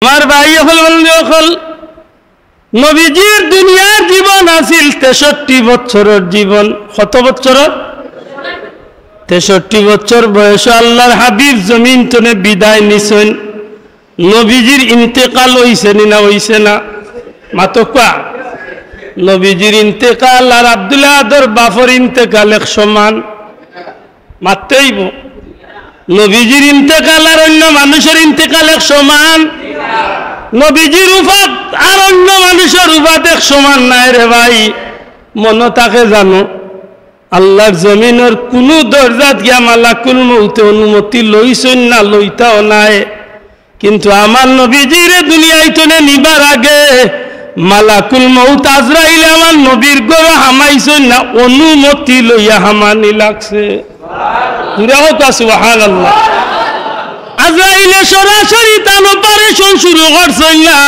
আমার ভাই হল নবীজির দুনিয়ার জীবন আছিল 63 বছরের জীবন। কত বছরের? 63 বছর বয়স আল্লাহর হাবিব জমিন তনে বিদায় নিছেন। নবীজির ইন্তেকাল হইছে না হইছে না? মাতকা নবীজির ইন্তেকাল আর আব্দুল্লাহ আদর বাফর ইন্তেকাল এক সমান। মাত্রইব নবীজির ইন্তেকাল আর অন্য মানুষের ইন্তেকাল এক সমান। নবীজির উফাত আর অন্য মানুষের উফাত এক সমান নাই রে ভাই। মনে থাকে জানো আল্লাহর জমিনের কোনো দরজাত গিয়া মালাকুল মউতে অনুমতি লইছেন না, লইতাও নাই। কিন্তু আমার নবীজির দুনিয়ায় তনে নিবার আগে মালাকুল মউত আজরাইল আমার নবীর গড় হামাইছেন না, অনুমতি লইয়া হামানি লাগছে। সুবহানাল্লাহ। আজরাইলে সরাসরি তার অপারেশন শুরু করছেন না,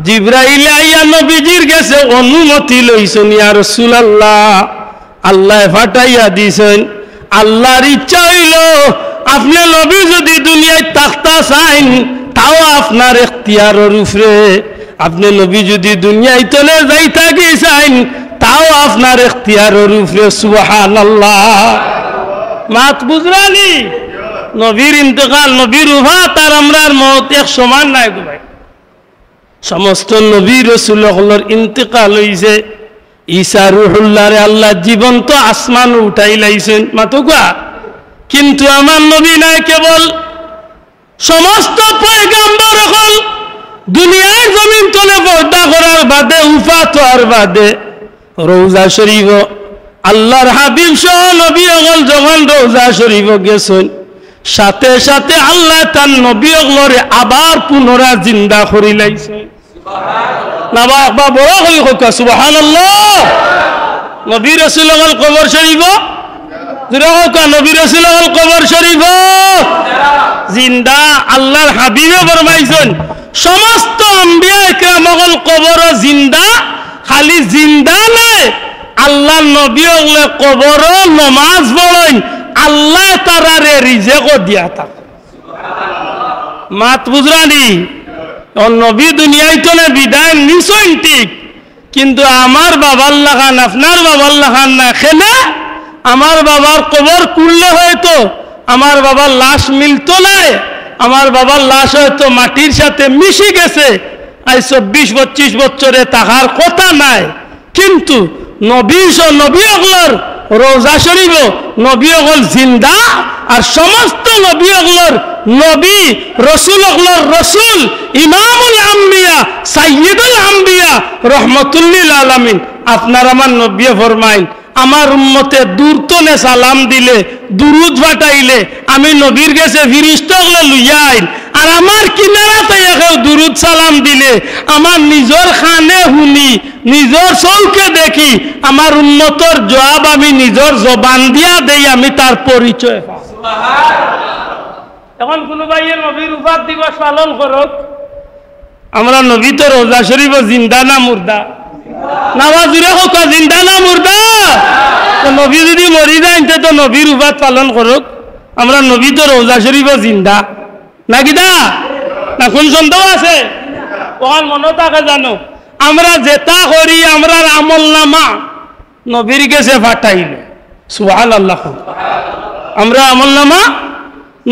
জিবরাইলে আইয়া নবীজির কাছে অনুমতি লইছেন। ইয়া রাসূলুল্লাহ, আল্লাহ ফাটাইয়া দিছেন। আল্লাহর ইচ্ছা হইল আপনি নবী যদি দুনিয়ায় থাকতা চাইন তাও আপনার এখতিয়ারের উপরে। আপনি নবী যদি দুনিয়ায় চলে যাইতা কি চাইন তাও আপনার এখতিয়ারের উপরে। সুবহানাল্লাহ। মাত বুঝরানি নবীর ইন্তেকাল, নবীর উফাত আর আমরার মত এক সমান নাই গো ভাই। সমস্ত নবী রাসূলুল্লাহর ইন্তেকাল হইছে। ঈসা রূহুল্লাহরে আল্লাহ জীবন্ত আসমান উঠাই লাইছেন মাতকা। কিন্তু আমার নবী নাই, কেবল সমস্ত পয়গম্বর হল দুনিয়ার জমিন তলে পর্দা করার বাদে উফাত হওয়ার বাদে রওজা শরীফ আল্লাহর হাবিব সহ নবী হল যখন রওজা শরীফ গেছেন, সাথে সাথে আল্লাহ তার নবী হলরে আবার পুনরা জিন্দা করি লাইছে। বড় হই হোক সুবহানাল্লাহ। নবী রাসূলুল্লাহর কবর শরীফ নবী রাসূলুল্লাহর কবর শরীফ জিন্দা। আল্লাহর হাবিবে ফরমাইছেন সমস্ত আম্বিয়া ইকরামগল কবর জিন্দা। খালি জিন্দা নয়, আল্লাহ নবী হলে কবর নমাজ পড়েন, আল্লাহ তারারে রিজেকও দিয়া থাকে। মাত বুঝরানি নবী দুনিয়ায় তো বিদায় নিছেন ঠিক, কিন্তু আমার বাবার লাগান আপনার বাবার লাগান না। খেলে আমার বাবার কবর খুললে হয়তো আমার বাবার লাশ মিলতো নাই, আমার বাবার লাশ হয়তো মাটির সাথে মিশে গেছে। আজ 24-25 বছরে তাহার কথা নাই। কিন্তু নবী হগলর রওজা শরীফ নবী হগল জিন্দা। আর সমস্ত নবী হগলর নবী, রসুল হগলর রসুল, ইমামুল আম্বিয়া, সাইয়্যিদুল আম্বিয়া, রহমতুল্লিল আলামিন। আপনার আমার নবী ফরমাইন আমার উম্মতে দূরতনে সালাম দিলে, দুরুদ ফাটাইলে আমি নবীর কাছে ফিরিস্তাগুলো লইয়া আইন। আর আমার কিনারাতে কেউ দুরুদ সালাম দিলে আমার নিজের খানে শুনি, নিজের চৌকে দেখি আমার উম্মতর জবাব আমি নিজের জবান দিয়া দেই, আমি তার পরিচয়। এখন কোনো ভাইয়ে নবীর উফাত দিবস পালন করক। আমরা নবী তো রওজা শরীফ জিন্দা না মুর্দা? নামাজুরে হোক জিন্দা না মুর্দা? নবী যদি মরি যায় তো নবীর উফাত পালন করুক। আমরা নবী তো রওজা শরীফ জিন্দা নাকি দা না? কোন সন্দেহ আছে? ওখান মনে থাকে জানো আমরা যেটা করি আমরা আমল নামা নবীর কাছে ফাটাইল। সুবহানাল্লাহ। আমরা আমল নামা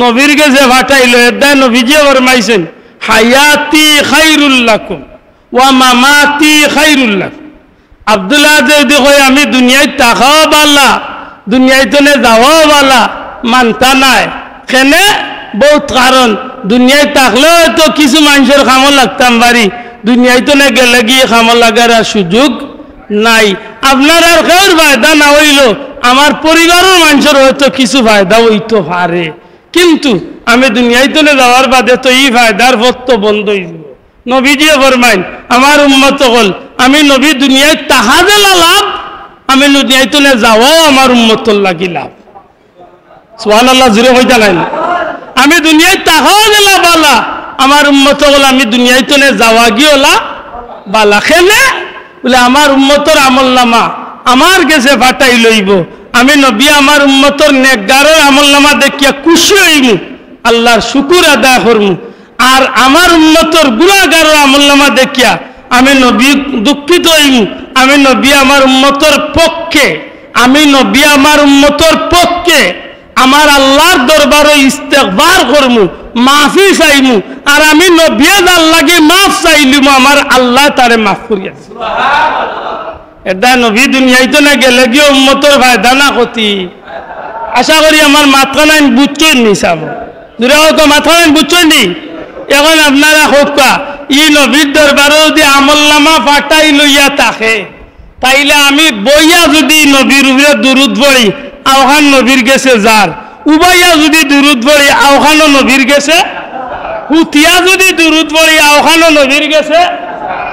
নবীর কাছে ফাটাইল। এদায় নবীজি ফরমাইছেন হায়াতি খায়রুল লাকুম ওয়া মামাতি খায়রুল লাকুম। আব্দুল্লাহ যদি কই আমি দুনিয়ায় থাকাও বালা, দুনিয়ায় তো যাওয়াও বালা, মানতা নাই। কেনে? বহুত কারণ। দুনিয়ায় থাকলেও তো কিছু মানুষের খামো লাগতাম পারি, দুনিয়ায় তো গেলে গিয়ে খামো লাগার সুযোগ নাই। আপনার আর কেউর ফায়দা না হইল, আমার পরিবারের মানুষের হয়তো কিছু ফায়দা হইতে পারে। কিন্তু আমি দুনিয়ায় তো যাওয়ার বাদে তো এই ফায়দার পথ তো বন্ধ হয়ে যাব। নবীজি ফরমাইন আমার উম্মত হল আমি নবী দুনিয়ায় তাহা দিলা লাভ, আমি দুনিয়ায় তো যাওয়াও আমার উম্মতর লাগি লাভ। সুবহানাল্লাহ জুড়ে হইতা নাই? আমি দুনিয়ায় তাহাও দিলা বালা, আমার উম্মত হল আমি দুনিয়ায় তো যাওয়া গিয়েলা বালা। খেলে বলে আমার উম্মতর আমল নামা আমার কাছে ফাটাই লইব। আমি নবী আমার উম্মতর নেকগারের আমল নামা দেখিয়া খুশি হইমু, আল্লাহর শুকুর আদায় করমু। আর আমার উম্মতর গুনাহগার আমলনামা দেখিয়া আমি নবী দুঃখিত হইমু। আমি নবী আমার উম্মতর পক্ষে, আমি নবী আমার উম্মতর পক্ষে আমার আল্লাহর দরবারে ইস্তেগফার করমু, মাফি চাইমু। আর আমি নবী যার লাগে মাফ চাইলিমু, আমার আল্লাহ তারে মাফ করিয়া দিছে। সুবহানাল্লাহ। এটা নবী দুনিয়ায় তো না গেলে গিয়ে উম্মতর ফায়দা না ক্ষতি। আশা করি আমার মাথায় বুঝছেন নি সাব দূরে হোক মাথায় বুঝছেন নি। এখন আপনারা হোক ই নবীর দরবারে যদি আমলনামা ফাটাই লইয়া থাকে, তাইলে আমি বইয়া যদি নবীর উপরে দুরুদ পড়ি আওখান নবীর গেছে যার, উবাইয়া যদি দুরুদ পড়ি আওখানও নবীর গেছে, হুতিয়া যদি দুরুদ পড়ি আওখানও নবীর গেছে,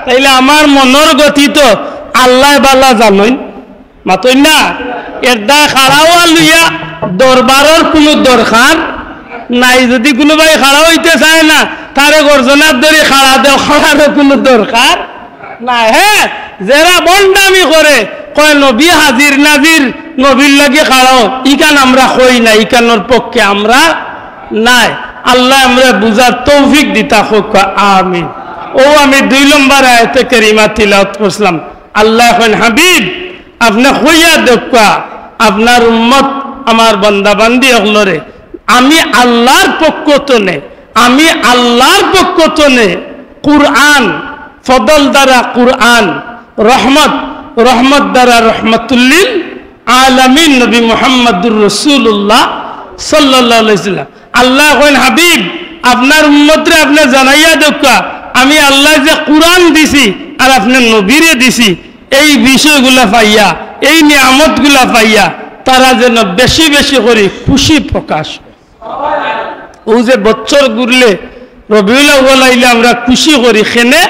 তাইলে আমার মনের গতি তো আল্লাহ বালা জানইন মাতই না। এটা খাড়াওয়া লইয়া দরবারের কোনো দরকার নাই। যদি কোনো ভাই খাড়া হইতে চায় না, তারে গর্জনার ধরে খাড়া দেওয়া খাড়ারও কোনো দরকার নাই। হ্যাঁ, যারা বন্ডামি করে কয় নবী হাজির নাজির, নবীর লাগে খাড়াও, ইকান আমরা কই না, ইকানোর পক্ষে আমরা নাই। আল্লাহ আমরা বুঝার তৌফিক দিতা হোক, আমিন। ও আমি 2 নম্বর আয়াতে কারিমা তিলাওয়াত করলাম। আল্লাহ এখন হাবিব আপনি হইয়া দেখা আপনার উম্মত আমার বান্দা বান্দি হলরে আমি আল্লাহর পক্ষ তনে, আমি আল্লাহর পক্ষ তনে কুরআন ফদল দ্বারা কুরআন, রহমত রহমত দ্বারা রহমতুল্লিল আলামিন নবী মুহাম্মদুর রাসূলুল্লাহ সাল্লাল্লাহু আলাইহি ওয়াসাল্লাম। আল্লাহ কইন হাবিব আপনার উম্মতরে আপনি জানাইয়া দেখা আমি আল্লাহ যে কুরআন দিছি আর আপনার নবীরে দিছি, এই বিষয়গুলা পাইয়া, এই নিয়ামতগুলা পাইয়া তারা যেন বেশি বেশি করে খুশি প্রকাশ। ও যে বছর ঘুরলে রবিউল আউয়াল আইলে আমরা খুশি করি, খেনে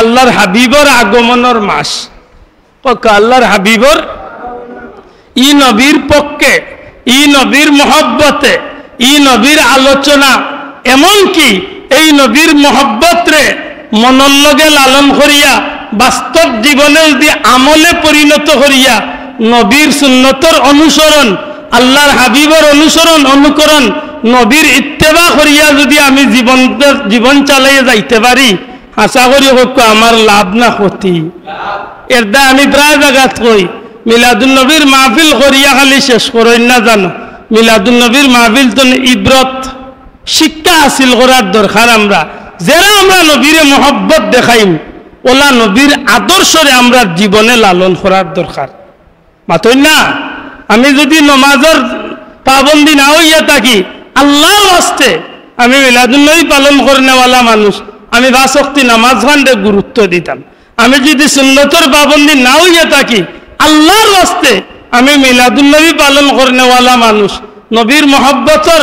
আল্লাহর হাবিবর আগমনের মাস। আল্লাহর হাবিবর ই নবীর পক্ষে, ই নবীর মহব্বতে, ই নবীর আলোচনা, এমনকি এই নবীর মহব্বতরে মনের লগে লালন করিয়া বাস্তব জীবনে যদি আমলে পরিণত করিয়া নবীর সুন্নতর অনুসরণ, আল্লাহর হাবিবর অনুসরণ অনুকরণ, নবীর ইত্তেবা করিয়া যদি আমি জীবন চালাইয়া যাইতে পারি, আশা করি হোক আমার লাভ না ক্ষতি। এর দা আমি প্রায় জায়গাত কই মিলাদুল নবীর মাহফিল করিয়া খালি শেষ করেন না জানো। মিলাদুল নবীর মাহফিল তো ইব্রত শিক্ষা হাসিল করার দরকার। আমরা যারা আমরা নবীরে মহব্বত দেখাইম, ওলা নবীর আদর্শরে আমরা জীবনে লালন করার দরকার। মাতই না, আমি যদি নমাজের পাবন্দি না হইয়া থাকি, আল্লাহর ওয়াস্তে আমি মিলাদুল নবী পালন করেনেওয়ালা মানুষ, আমি 5 ওয়াক্ত নামাজ খান্ডে গুরুত্ব দিতাম। আমি যদি সুন্নতর পাবন্দি না হইয়া থাকি, আল্লাহর ওয়াস্তে আমি মিলাদুল নবী পালন করেনেওয়ালা মানুষ, নবীর মহব্বতর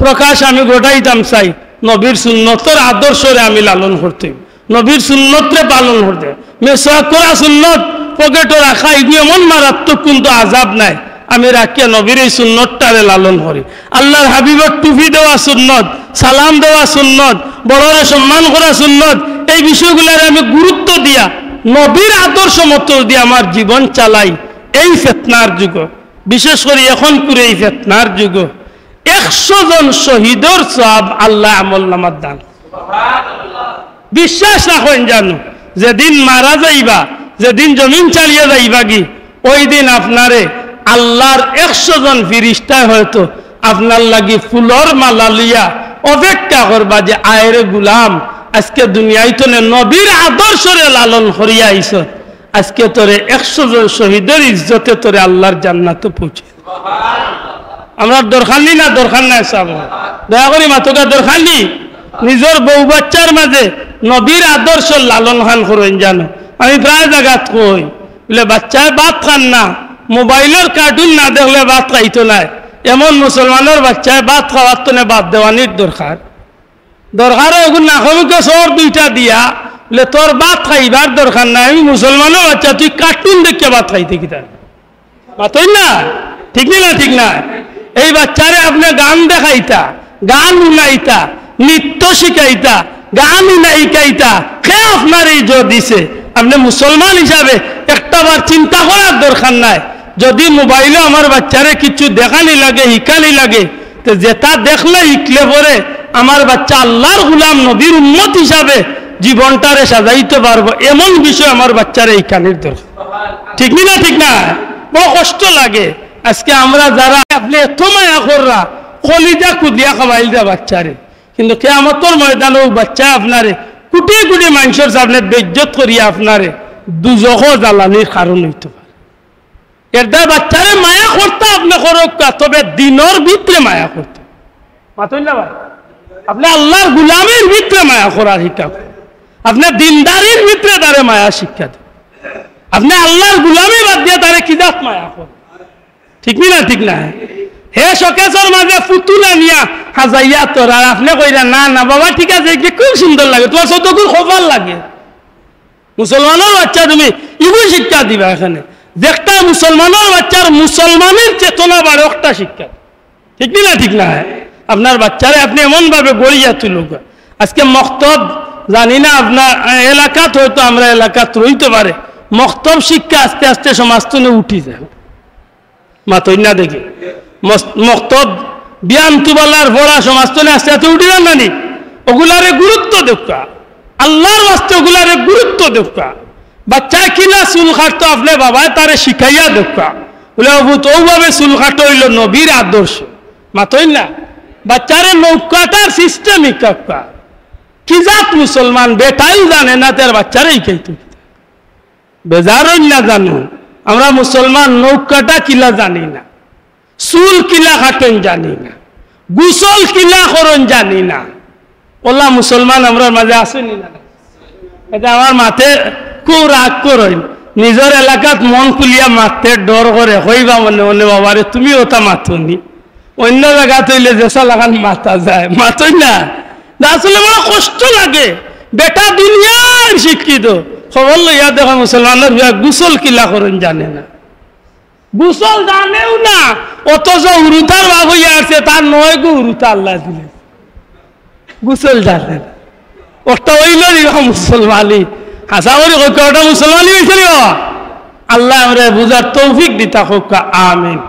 প্রকাশ আমি ঘটাইতাম চাই, নবীর সুন্নতর আদর্শরে আমি লালন করতে, নবীর সুন্নতরে পালন করতে। মেসওয়াক করা সুন্নত পকেটে রাখা এগুলো এমন মারাত্মক, কিন্তু আজাব নাই। আমি রাখিয়া নবীর এই সুন্নতটারে লালন করি। আল্লাহর হাবিবের টুপি দেওয়া সুন্নত, সালাম দেওয়া সুন্নত, বড়রে সম্মান করা সুন্নত, এই বিষয়গুলোর আমি গুরুত্ব দিয়া নবীর আদর্শ মতো দিয়ে আমার জীবন চালাই। এই ফিতনার যুগ, বিশেষ করে এখন পুরো এই ফিতনার যুগ, 100 জন শহীদের সওয়াব আল্লাহ আমলনামাত দান। বিশ্বাস রাখেন জানো, যেদিন মারা যাইবা, যেদিন জমিন চালিয়ে যাইবা কি, ওই দিন আপনারে আল্লাহর 100 জন ফিরিস্তা হয়তো আপনার লাগি ফুলর মালা লিয়া অপেক্ষা করবা যে আয়ের গুলাম, আজকে দুনিয়ায় তো নবীর আদর্শরে লালন করিয়া আইস, আজকে তোরে 100 জন শহীদের ইজ্জতে তোরে আল্লাহর জান্নাতে পৌঁছে। আমরা দরকার নি না, দরকার নাই সব দয়া করি মাতকা দরকার নি। নিজের বউ বাচ্চার মাঝে নবীর আদর্শ লালন খান করেন জানো। আমি প্রায় জায়গাত কই বলে বাচ্চায় ভাত খান না, মোবাইলের কার্টুন না দেখলে ভাত খাইতো নাই, এমন মুসলমানের বাচ্চায় ভাত খাওয়ার তো বাদ দেওয়ানির দরকার। দরকার ওগুলো নাকমুখে সর 2টা দিয়া বলে তোর ভাত খাইবার দরকার নাই, আমি মুসলমানের বাচ্চা, তুই কার্টুন দেখে ভাত খাইতে কি তার মাতই না, ঠিক না? ঠিক না। এই বাচ্চারে আপনি গান দেখাইতা, গান উনাইতা, নৃত্য শিখাইতা, গান উনাইকাইতা, কে আপনার এই জোর দিছে? আপনি মুসলমান হিসাবে একটাবার চিন্তা করার দরকার নাই। যদি মোবাইলে আমার বাচ্চারে কিছু দেখানি লাগে, শিখানি লাগে, তো যেটা দেখলে শিখলে পরে আমার বাচ্চা আল্লাহর গোলাম নবীর উম্মত হিসাবে জীবনটারে সাজাইতে পারবো, এমন বিষয় আমার বাচ্চার এই কানের দরকার। ঠিক না ঠিক না? বড় কষ্ট লাগে। আজকে আমরা যারা আপনি এত মায়া কররা কলিজা কুদিয়া খাওয়াইল দেয়া বাচ্চারে, কিন্তু কিয়ামতের ময়দানে ও বাচ্চা আপনারে কোটি কোটি মানুষের সামনে বেইজ্জত করিয়া আপনারে দুজখ জ্বালানির কারণ হইতে পারে। এর দ্বারা বাচ্চারে মায়া করতে আপনি করুক, তবে দিনের ভিতরে মায়া করতে মাতই না ভাই। আপনি আল্লাহর গুলামের ভিতরে মায়া করার শিক্ষা করেন, আপনি দিনদারির ভিতরে তারে মায়া শিক্ষা দেন। আপনি আল্লাহর গুলামি বাদ দিয়ে তারে কিদাত মায়া করেন। ঠিক না ঠিক না? হে শোকেসের মাঝে ফুতুলা নিয়া হাজাইয়া তোর, আর আপনি কইরা না না বাবা ঠিক আছে, খুব সুন্দর লাগে, তোমার চোদ্দকুর খোপার লাগে। মুসলমানের বাচ্চা তুমি ইগুলো শিক্ষা দিবা। এখানে দেখটা মুসলমানের বাচ্চার মুসলমানের চেতনা বাড়ে একটা শিক্ষা। ঠিক না ঠিক না? আপনার বাচ্চারে আপনি এমন ভাবে গড়িয়া তুলুক। আজকে মক্তব জানি না আপনার এলাকাত, হয়তো আমরা এলাকাত রইতে পারে, মক্তব শিক্ষা আস্তে আস্তে সমাজ তো উঠি যায়। মাতই না দেখি মক্তব বিয়ান তুবালার পড়া সমাজ তো আস্তে আস্তে উঠি যান নানি। ওগুলারে গুরুত্ব দেখা, আল্লাহর বাস্তে ওগুলারে গুরুত্ব দেখা। বাচ্চা কিনা চুল কাটতো আপনি বাবা তারে শিখাইয়া দেখা, বলে ওভাবে চুল কাটো হইল নবীর আদর্শ। মাতই না? বাচ্চারে নৌকাটার সিস্টেম শিক্ষা। কি জাত মুসলমান বেটাই জানে না, তার বাচ্চারাই খাইতো বেজারই না জানো। আমরা মুসলমান নৌকাটা কিলা জানি না, চুল কিলা কাটেন জানি না, গুসল কিলা করন জানি না। ওলা মুসলমান আমরা মাঝে আসেনি না। এটা আমার মাথে খুব রাগ করেন, নিজের এলাকাত মন খুলিয়া মারতে ডর করে, হইবা মনে মনে বাবারে তুমি ওটা মাথনি, অন্য জায়গা তৈলে যেসা লাগান মাথা যায়। মাথই না? আসলে বড় কষ্ট লাগে। বেটা দুনিয়ার শিক্ষিত, খবর লইয়া দেখো মুসলমানের গুসল কিলা করেন জানে না, গুসল জানেও না, অথচ উরুতার ভাব হইয়া আছে, তার নয় গো উরুতা আল্লাহ দিলে, গুসল জানে না। ওটা হইল মুসলমানি। হাসা করি ওটা মুসলমানি হয়েছিল। আল্লাহ আমরা বুঝার তৌফিক দিতা হোক, আমিন।